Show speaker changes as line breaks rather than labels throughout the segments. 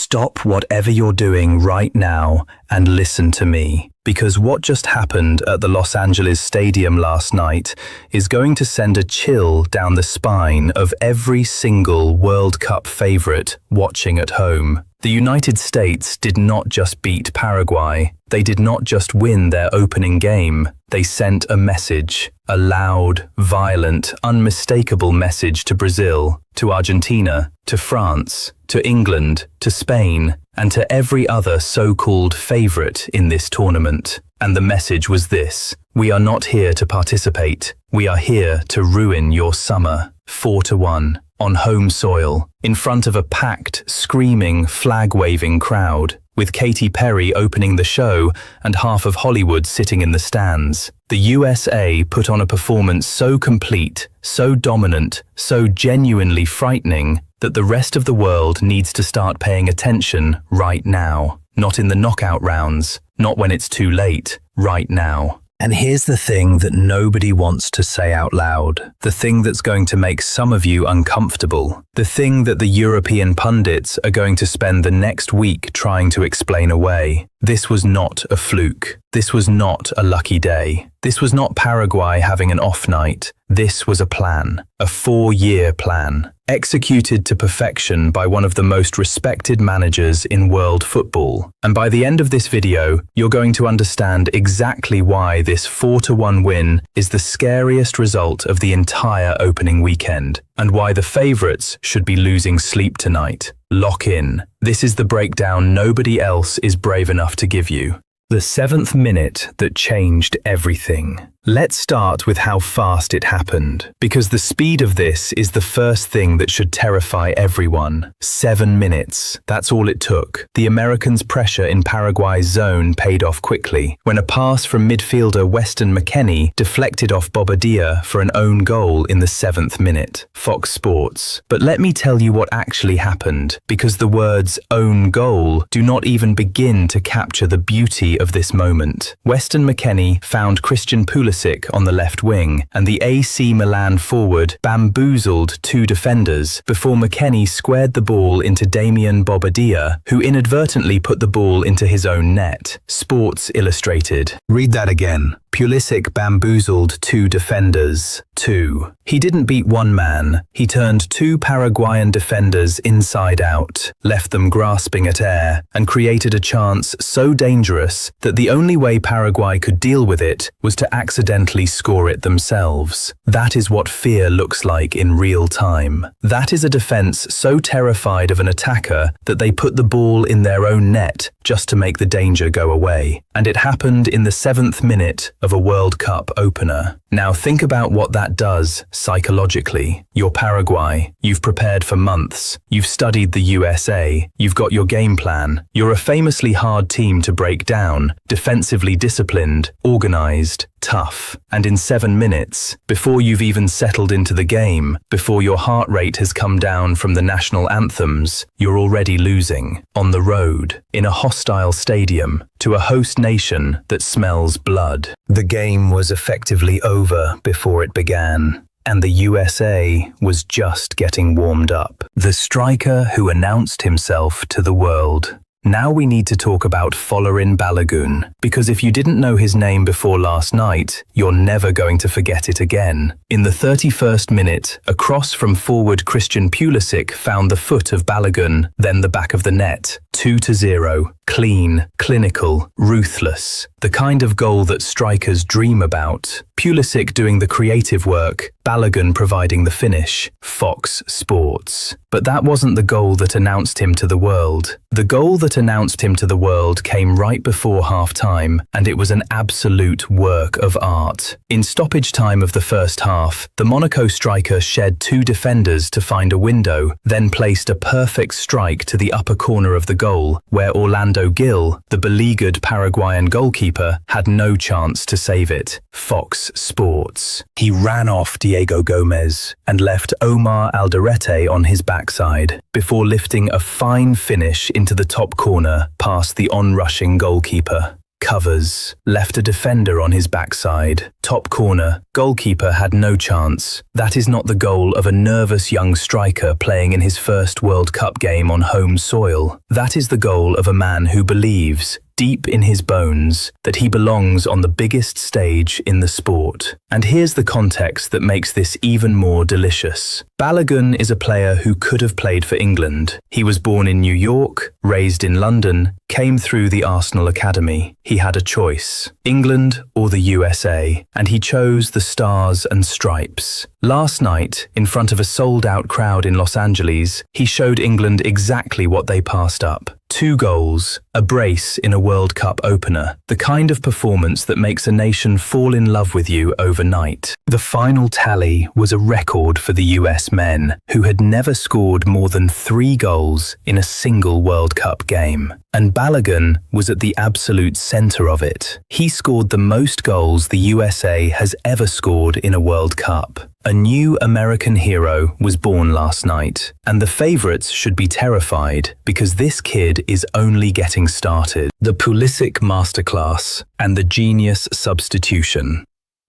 Stop whatever you're doing right now and listen to me, because what just happened at the Los Angeles Stadium last night is going to send a chill down the spine of every single World Cup favorite watching at home. The United States did not just beat Paraguay. They did not just win their opening game. They sent a message, a loud, violent, unmistakable message to Brazil, to Argentina, to France, to England, to Spain, and to every other so-called favorite in this tournament. And the message was this: we are not here to participate. We are here to ruin your summer. 4-1. On home soil, in front of a packed, screaming, flag-waving crowd, with Katy Perry opening the show and half of Hollywood sitting in the stands. The USA put on a performance so complete, so dominant, so genuinely frightening that the rest of the world needs to start paying attention right now. Not in the knockout rounds, not when it's too late, right now. And here's the thing that nobody wants to say out loud. The thing that's going to make some of you uncomfortable. The thing that the European pundits are going to spend the next week trying to explain away. This was not a fluke. This was not a lucky day. This was not Paraguay having an off night. This was a plan. A 4-year plan. Executed to perfection by one of the most respected managers in world football. And by the end of this video, you're going to understand exactly why this 4-1 win is the scariest result of the entire opening weekend, and why the favourites should be losing sleep tonight. Lock in. This is the breakdown nobody else is brave enough to give you. The 7th minute that changed everything. Let's start with how fast it happened, because the speed of this is the first thing that should terrify everyone. 7 minutes. That's all it took. The Americans' pressure in Paraguay's zone paid off quickly, when a pass from midfielder Weston McKennie deflected off Bobadilla for an own goal in the 7th minute. Fox Sports. But let me tell you what actually happened, because the words own goal do not even begin to capture the beauty of this moment. Weston McKennie found Christian Pulisic on the left wing, and the AC Milan forward bamboozled 2 defenders before McKennie squared the ball into Damian Bobadilla, who inadvertently put the ball into his own net. Sports Illustrated. Read that again. Pulisic bamboozled 2 defenders. 2. He didn't beat one man. He turned 2 Paraguayan defenders inside out, left them grasping at air, and created a chance so dangerous that the only way Paraguay could deal with it was to accidentally score it themselves. That is what fear looks like in real time. That is a defense so terrified of an attacker that they put the ball in their own net just to make the danger go away. And it happened in the 7th minute of a World Cup opener. Now think about what that does psychologically. You're Paraguay. You've prepared for months. You've studied the USA. You've got your game plan. You're a famously hard team to break down, defensively disciplined, organized, tough. And in 7 minutes, before you've even settled into the game, before your heart rate has come down from the national anthems, you're already losing. On the road, in a hostile stadium, to a host nation that smells blood. The game was effectively over before it began, and the USA was just getting warmed up. The striker who announced himself to the world. Now we need to talk about Folarin Balogun, because if you didn't know his name before last night, you're never going to forget it again. In the 31st minute, a cross from forward Christian Pulisic found the foot of Balogun, then the back of the net. 2-0. Clean, clinical, ruthless. The kind of goal that strikers dream about. Pulisic doing the creative work, Balogun providing the finish. Fox Sports. But that wasn't the goal that announced him to the world. The goal that announced him to the world came right before half-time, and it was an absolute work of art. In stoppage time of the first half, the Monaco striker shed 2 defenders to find a window, then placed a perfect strike to the upper corner of the goal, where Orlando Gil, the beleaguered Paraguayan goalkeeper, had no chance to save it. Fox Sports. He ran off Diego Gomez and left Omar Alderete on his backside, before lifting a fine finish into the top corner past the onrushing goalkeeper. covers, left a defender on his backside, top corner, goalkeeper had no chance. That is not the goal of a nervous young striker playing in his first World Cup game on home soil. That is the goal of a man who believes, deep in his bones, that he belongs on the biggest stage in the sport. And here's the context that makes this even more delicious. Balogun is a player who could have played for England. He was born in New York, raised in London, came through the Arsenal Academy. He had a choice, England or the USA, and he chose the Stars and Stripes. Last night, in front of a sold-out crowd in Los Angeles, he showed England exactly what they passed up. 2 goals, a brace in a World Cup opener, the kind of performance that makes a nation fall in love with you overnight. The final tally was a record for the US men, who had never scored more than 3 goals in a single World Cup game. And Balogun was at the absolute center of it. He scored the most goals the USA has ever scored in a World Cup. A new American hero was born last night, and the favorites should be terrified because this kid is only getting started. The Pulisic masterclass and the genius substitution.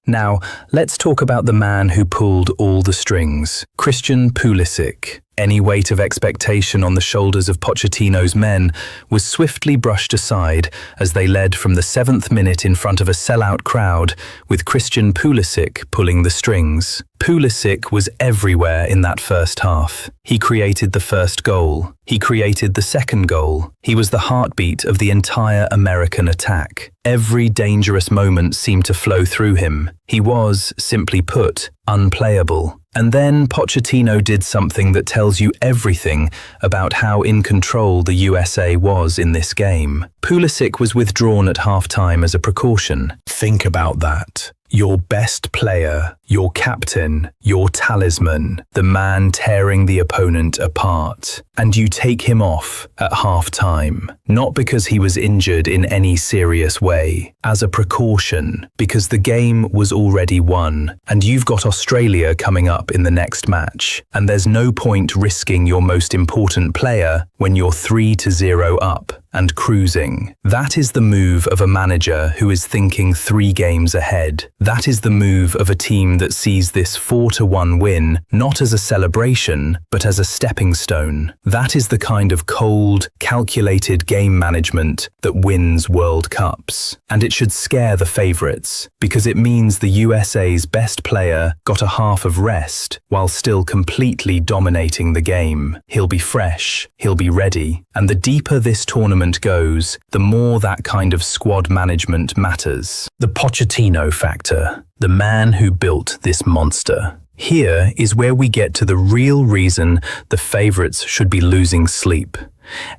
Now, let's talk about the man who pulled all the strings, Christian Pulisic. Any weight of expectation on the shoulders of Pochettino's men was swiftly brushed aside as they led from the 7th minute in front of a sellout crowd, with Christian Pulisic pulling the strings. Pulisic was everywhere in that first half. He created the first goal. He created the second goal. He was the heartbeat of the entire American attack. Every dangerous moment seemed to flow through him. He was, simply put, unplayable. And then Pochettino did something that tells you everything about how in control the USA was in this game. Pulisic was withdrawn at half-time as a precaution. Think about that. Your best player, your captain, your talisman, the man tearing the opponent apart. And you take him off at half-time, not because he was injured in any serious way, as a precaution, because the game was already won, and you've got Australia coming up in the next match, and there's no point risking your most important player when you're 3-0 up and cruising. That is the move of a manager who is thinking 3 games ahead. That is the move of a team that sees this 4-1 win not as a celebration, but as a stepping stone. That is the kind of cold, calculated game management that wins World Cups. And it should scare the favourites, because it means the USA's best player got a half of rest while still completely dominating the game. He'll be fresh, he'll be ready, and the deeper this tournament goes, the more that kind of squad management matters. The Pochettino factor, the man who built this monster. Here is where we get to the real reason the favourites should be losing sleep.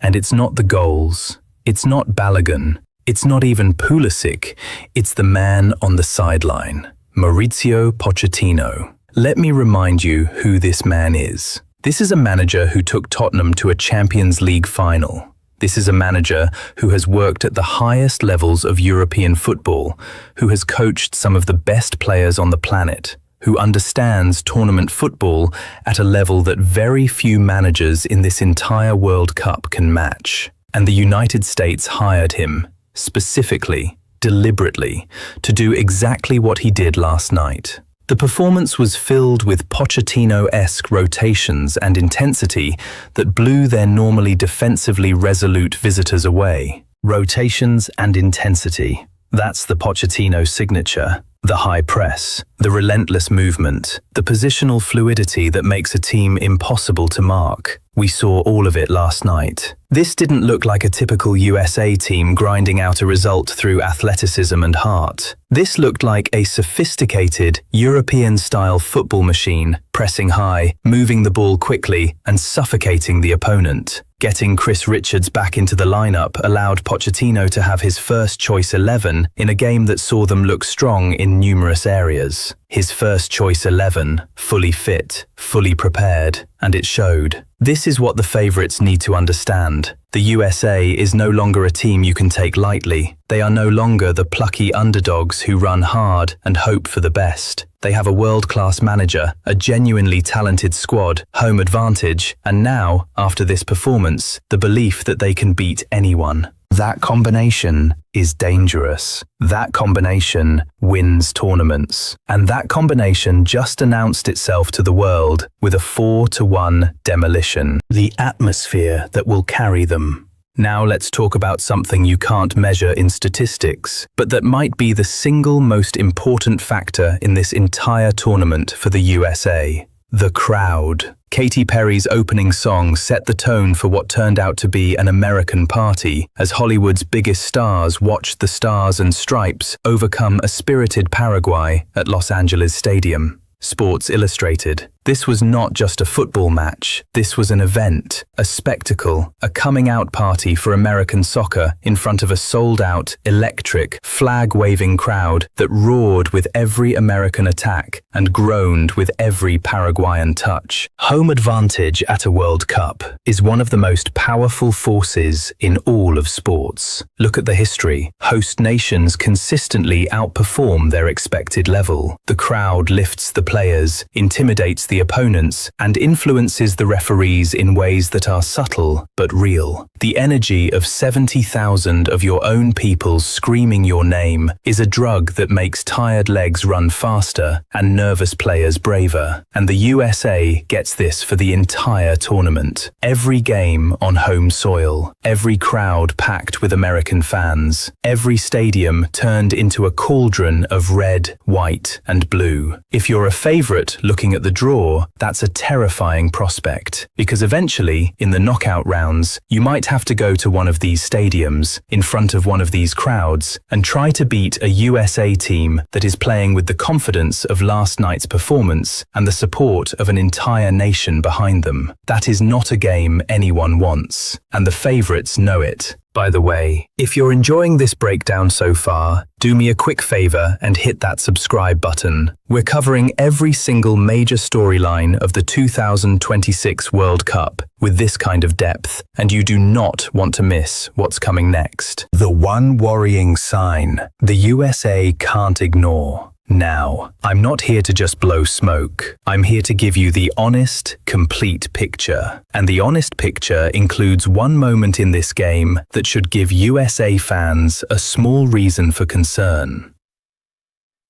And it's not the goals, it's not Balogun, it's not even Pulisic, it's the man on the sideline, Mauricio Pochettino. Let me remind you who this man is. This is a manager who took Tottenham to a Champions League final. This is a manager who has worked at the highest levels of European football, who has coached some of the best players on the planet, who understands tournament football at a level that very few managers in this entire World Cup can match. And the United States hired him, specifically, deliberately, to do exactly what he did last night. The performance was filled with Pochettino-esque rotations and intensity that blew their normally defensively resolute visitors away. Rotations and intensity. That's the Pochettino signature. The high press, the relentless movement, the positional fluidity that makes a team impossible to mark. We saw all of it last night. This didn't look like a typical USA team grinding out a result through athleticism and heart. This looked like a sophisticated, European-style football machine, pressing high, moving the ball quickly, and suffocating the opponent. Getting Chris Richards back into the lineup allowed Pochettino to have his first choice 11 in a game that saw them look strong in numerous areas. His first choice 11, fully fit, fully prepared, and it showed. This is what the favourites need to understand. The USA is no longer a team you can take lightly. They are no longer the plucky underdogs who run hard and hope for the best. They have a world-class manager, a genuinely talented squad, home advantage, and now, after this performance, the belief that they can beat anyone. That combination is dangerous. That combination wins tournaments. And that combination just announced itself to the world with a 4-1 demolition. The atmosphere that will carry them. Now let's talk about something you can't measure in statistics, but that might be the single most important factor in this entire tournament for the USA. The crowd. Katy Perry's opening song set the tone for what turned out to be an American party, as Hollywood's biggest stars watched the Stars and Stripes overcome a spirited Paraguay at Los Angeles Stadium. Sports Illustrated. This was not just a football match. This was an event, a spectacle, a coming-out party for American soccer in front of a sold-out, electric, flag-waving crowd that roared with every American attack and groaned with every Paraguayan touch. Home advantage at a World Cup is one of the most powerful forces in all of sports. Look at the history. Host nations consistently outperform their expected level. The crowd lifts the players, intimidates the opponents, and influences the referees in ways that are subtle but real. The energy of 70,000 of your own people screaming your name is a drug that makes tired legs run faster and nervous players braver. And the USA gets this for the entire tournament. Every game on home soil, every crowd packed with American fans, every stadium turned into a cauldron of red, white, and blue. If you're a favorite looking at the draw, that's a terrifying prospect, because eventually, in the knockout rounds, you might have to go to one of these stadiums, in front of one of these crowds, and try to beat a USA team that is playing with the confidence of last night's performance and the support of an entire nation behind them. That is not a game anyone wants, and the favorites know it. By the way, if you're enjoying this breakdown so far, do me a quick favor and hit that subscribe button. We're covering every single major storyline of the 2026 World Cup with this kind of depth, and you do not want to miss what's coming next. The one worrying sign the USA can't ignore. Now, I'm not here to just blow smoke. I'm here to give you the honest, complete picture. And the honest picture includes one moment in this game that should give USA fans a small reason for concern.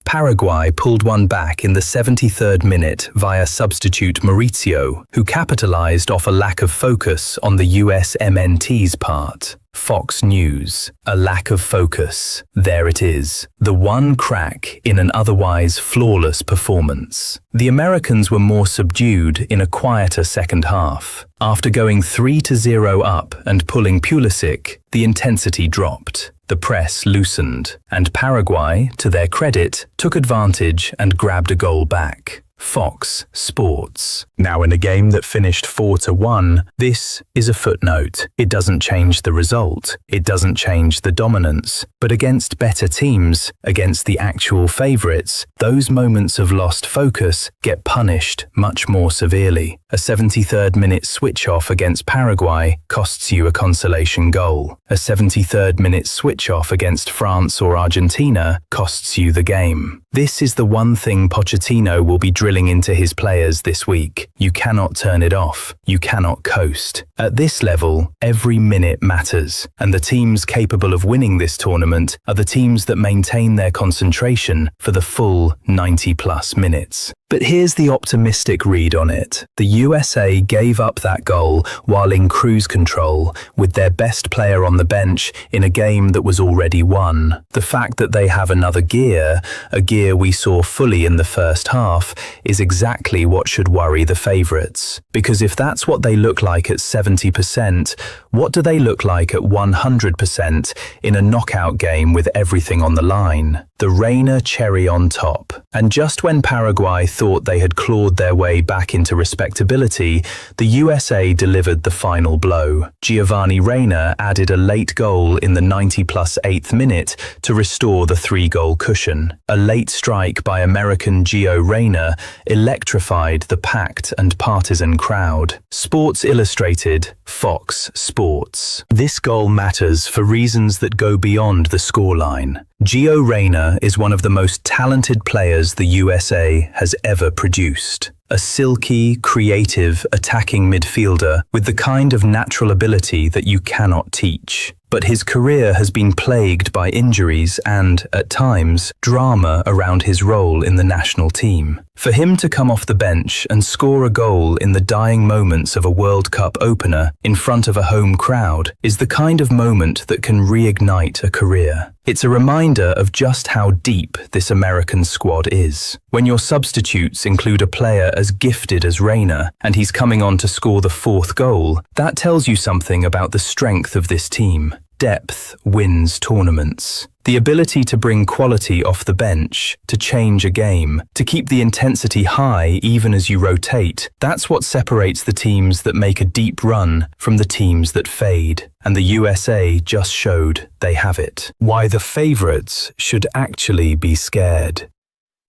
Paraguay pulled one back in the 73rd minute via substitute Mauricio, who capitalized off a lack of focus on the USMNT's part. Fox News. A lack of focus. There it is. The one crack in an otherwise flawless performance. The Americans were more subdued in a quieter second half. After going 3-0 up and pulling Pulisic, the intensity dropped. The press loosened, and Paraguay, to their credit, took advantage and grabbed a goal back. Fox Sports. Now, in a game that finished 4-1, this is a footnote. It doesn't change the result. It doesn't change the dominance. But against better teams, against the actual favorites, those moments of lost focus get punished much more severely. A 73rd minute switch-off against Paraguay costs you a consolation goal. A 73rd minute switch-off against France or Argentina costs you the game. This is the one thing Pochettino will be drilling into his players this week. You cannot turn it off. You cannot coast. At this level, every minute matters, and the teams capable of winning this tournament are the teams that maintain their concentration for the full 90-plus minutes. But here's the optimistic read on it. The USA gave up that goal while in cruise control, with their best player on the bench in a game that was already won. The fact that they have another gear, a gear we saw fully in the first half, is exactly what should worry the favourites. Because if that's what they look like at 70%, what do they look like at 100% in a knockout game with everything on the line? The Reyna cherry on top. And just when Paraguay thought they had clawed their way back into respectability, the USA delivered the final blow. Gio Reyna added a late goal in the 90-plus 8th minute to restore the 3-goal cushion. A late strike by American Gio Reyna electrified the packed and partisan crowd. Sports Illustrated, Fox Sports. This goal matters for reasons that go beyond the scoreline. Gio Reyna is one of the most talented players the USA has ever produced. A silky, creative, attacking midfielder with the kind of natural ability that you cannot teach. but his career has been plagued by injuries and, at times, drama around his role in the national team. For him to come off the bench and score a goal in the dying moments of a World Cup opener in front of a home crowd is the kind of moment that can reignite a career. It's a reminder of just how deep this American squad is. When your substitutes include a player as gifted as Reyna and he's coming on to score the fourth goal, that tells you something about the strength of this team. Depth wins tournaments. The ability to bring quality off the bench, to change a game, to keep the intensity high even as you rotate, that's what separates the teams that make a deep run from the teams that fade. And the USA just showed they have it. Why the favourites should actually be scared.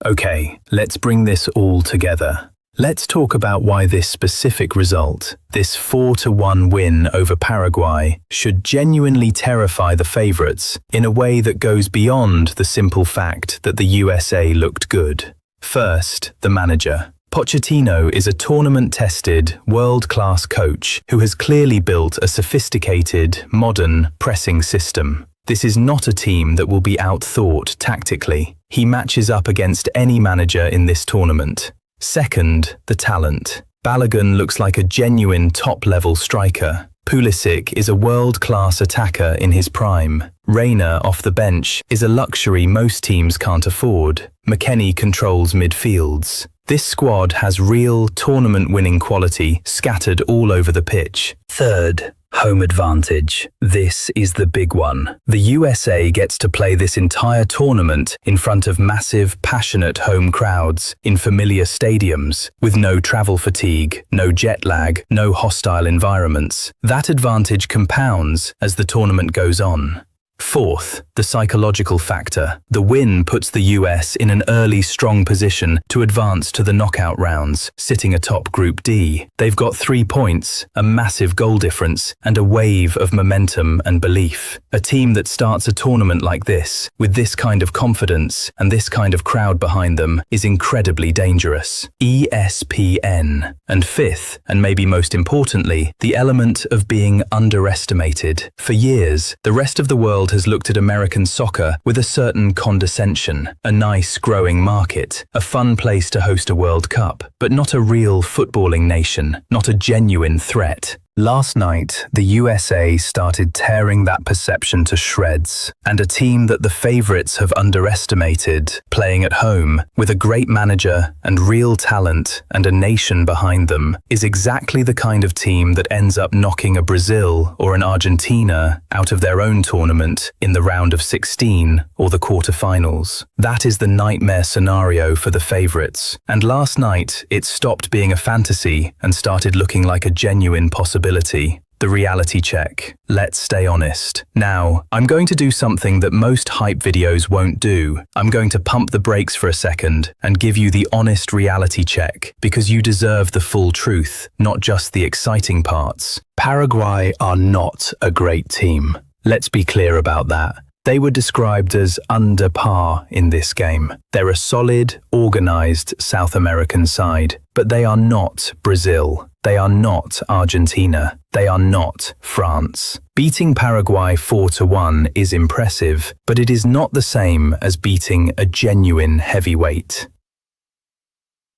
Okay, let's bring this all together. Let's talk about why this specific result, this 4-1 win over Paraguay, should genuinely terrify the favourites in a way that goes beyond the simple fact that the USA looked good. First, the manager. Pochettino is a tournament-tested, world-class coach who has clearly built a sophisticated, modern pressing system. This is not a team that will be outthought tactically. He matches up against any manager in this tournament. Second, the talent. Balogun looks like a genuine top-level striker. Pulisic is a world-class attacker in his prime. Reyna off the bench is a luxury most teams can't afford. McKennie controls midfields. This squad has real tournament-winning quality scattered all over the pitch. Third, home advantage. This is the big one. The USA gets to play this entire tournament in front of massive, passionate home crowds in familiar stadiums with no travel fatigue, no jet lag, no hostile environments. That advantage compounds as the tournament goes on. Fourth, the psychological factor. The win puts the US in an early, strong position to advance to the knockout rounds, sitting atop Group D. They've got 3 points, a massive goal difference, and a wave of momentum and belief. A team that starts a tournament like this, with this kind of confidence and this kind of crowd behind them, is incredibly dangerous. ESPN. And fifth, and maybe most importantly, the element of being underestimated. For years, the rest of the world has looked at American soccer with a certain condescension, a nice growing market, a fun place to host a World Cup, but not a real footballing nation, not a genuine threat. Last night, the USA started tearing that perception to shreds, and a team that the favourites have underestimated, playing at home, with a great manager and real talent and a nation behind them, is exactly the kind of team that ends up knocking a Brazil or an Argentina out of their own tournament in the round of 16 or the quarterfinals. That is the nightmare scenario for the favourites, and last night it stopped being a fantasy and started looking like a genuine possibility. The reality check. Let's stay honest. Now, I'm going to do something that most hype videos won't do. I'm going to pump the brakes for a second and give you the honest reality check, because you deserve the full truth, not just the exciting parts. Paraguay are not a great team. Let's be clear about that. They were described as under par in this game. They're a solid, organized South American side, but they are not Brazil. They are not Argentina. They are not France. Beating Paraguay 4-1 is impressive, but it is not the same as beating a genuine heavyweight.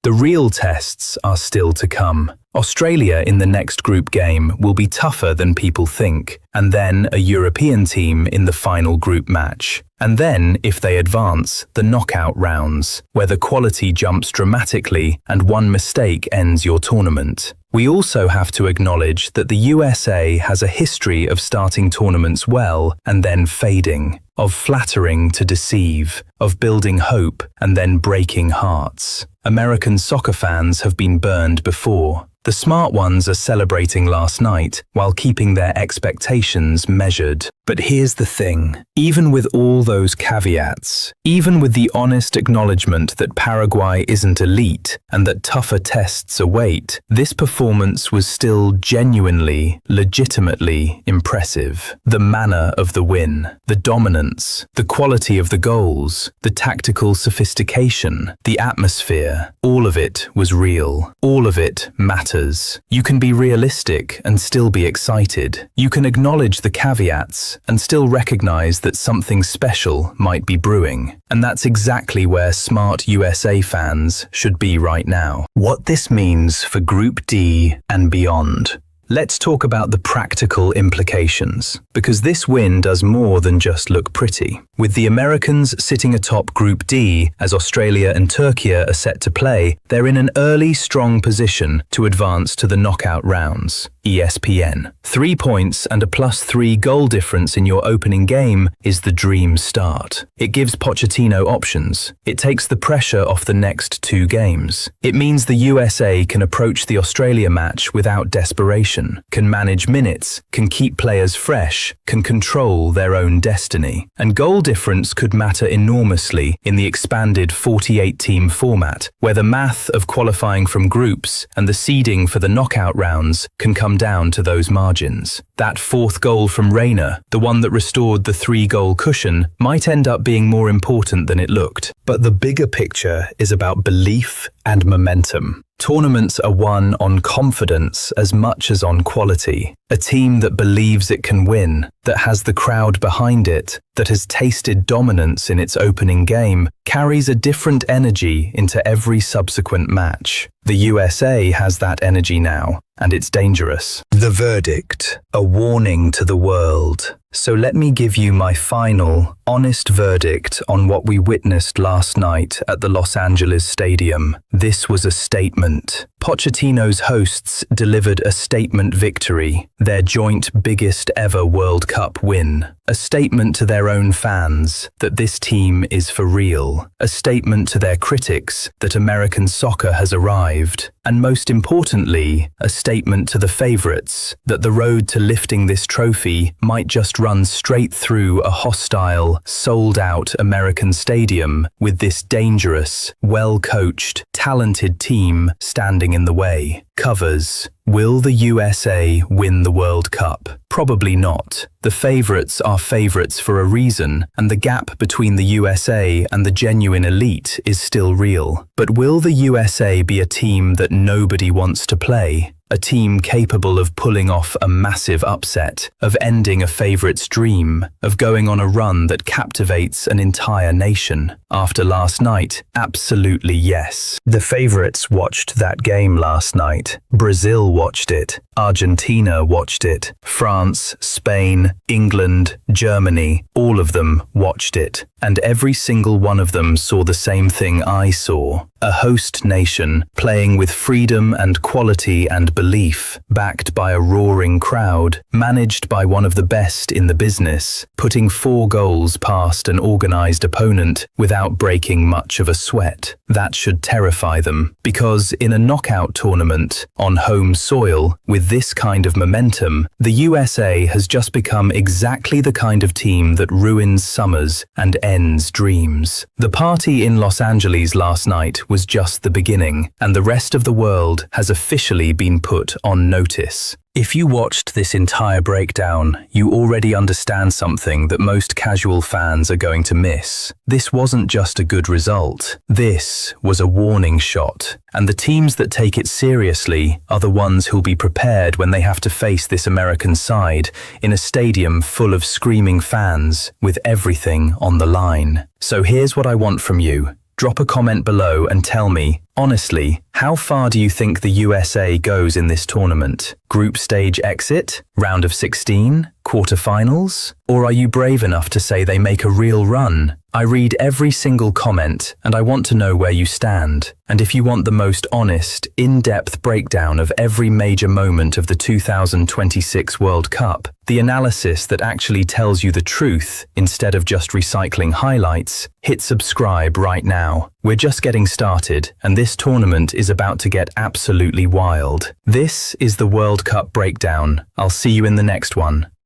The real tests are still to come. Australia in the next group game will be tougher than people think, and then a European team in the final group match. And then, if they advance, the knockout rounds, where the quality jumps dramatically and one mistake ends your tournament. We also have to acknowledge that the USA has a history of starting tournaments well and then fading, of flattering to deceive, of building hope and then breaking hearts. American soccer fans have been burned before. The smart ones are celebrating last night while keeping their expectations measured. But here's the thing, even with all those caveats, even with the honest acknowledgement that Paraguay isn't elite and that tougher tests await, this performance was still genuinely, legitimately impressive. The manner of the win, the dominance, the quality of the goals, the tactical sophistication, the atmosphere, all of it was real. All of it matters. You can be realistic and still be excited. You can acknowledge the caveats games and still recognize that something special might be brewing. And that's exactly where smart USA fans should be right now. What this means for Group D and beyond. Let's talk about the practical implications, because this win does more than just look pretty. With the Americans sitting atop Group D as Australia and Turkey are set to play, they're in an early, strong position to advance to the knockout rounds. ESPN. 3 points and a +3 goal difference in your opening game is the dream start. It gives Pochettino options. It takes the pressure off the next 2 games. It means the USA can approach the Australia match without desperation, can manage minutes, can keep players fresh, can control their own destiny. And goal difference could matter enormously in the expanded 48-team format, where the math of qualifying from groups and the seeding for the knockout rounds can come down to those margins. That 4th goal from Reyna, the one that restored the 3-goal cushion, might end up being more important than it looked. But the bigger picture is about belief and momentum. Tournaments are won on confidence as much as on quality. A team that believes it can win, that has the crowd behind it, that has tasted dominance in its opening game, carries a different energy into every subsequent match. The USA has that energy now, and it's dangerous. The verdict, a warning to the world. So let me give you my final, honest verdict on what we witnessed last night at the Los Angeles Stadium. This was a statement. Pochettino's hosts delivered a statement victory, their joint biggest ever World Cup win. A statement to their own fans that this team is for real. A statement to their critics that American soccer has arrived. And most importantly, a statement to the favourites that the road to lifting this trophy might just run straight through a hostile, sold-out American stadium with this dangerous, well-coached, talented team standing in the way. Covers. Will the USA win the World Cup? Probably not. The favourites are favourites for a reason, and the gap between the USA and the genuine elite is still real. But will the USA be a team that nobody wants to play? A team capable of pulling off a massive upset, of ending a favourite's dream, of going on a run that captivates an entire nation? After last night, absolutely yes. The favourites watched that game last night. Brazil watched it. Argentina watched it. France, Spain, England, Germany, all of them watched it. And every single one of them saw the same thing I saw. A host nation playing with freedom and quality and belief, backed by a roaring crowd, managed by one of the best in the business, putting 4 goals past an organised opponent without breaking much of a sweat. That should terrify them, because in a knockout tournament, on home soil, with this kind of momentum, the USA has just become exactly the kind of team that ruins summers and ends dreams. The party in Los Angeles last night was just the beginning, and the rest of the world has officially been put on notice. If you watched this entire breakdown, you already understand something that most casual fans are going to miss. This wasn't just a good result. This was a warning shot. And the teams that take it seriously are the ones who'll be prepared when they have to face this American side in a stadium full of screaming fans with everything on the line. So here's what I want from you. Drop a comment below and tell me, honestly, how far do you think the USA goes in this tournament? Group stage exit? Round of 16? Quarterfinals? Or are you brave enough to say they make a real run? I read every single comment, and I want to know where you stand. And if you want the most honest, in-depth breakdown of every major moment of the 2026 World Cup, the analysis that actually tells you the truth instead of just recycling highlights, hit subscribe right now. We're just getting started, and this tournament is about to get absolutely wild. This is the World Cup breakdown. I'll see you in the next one.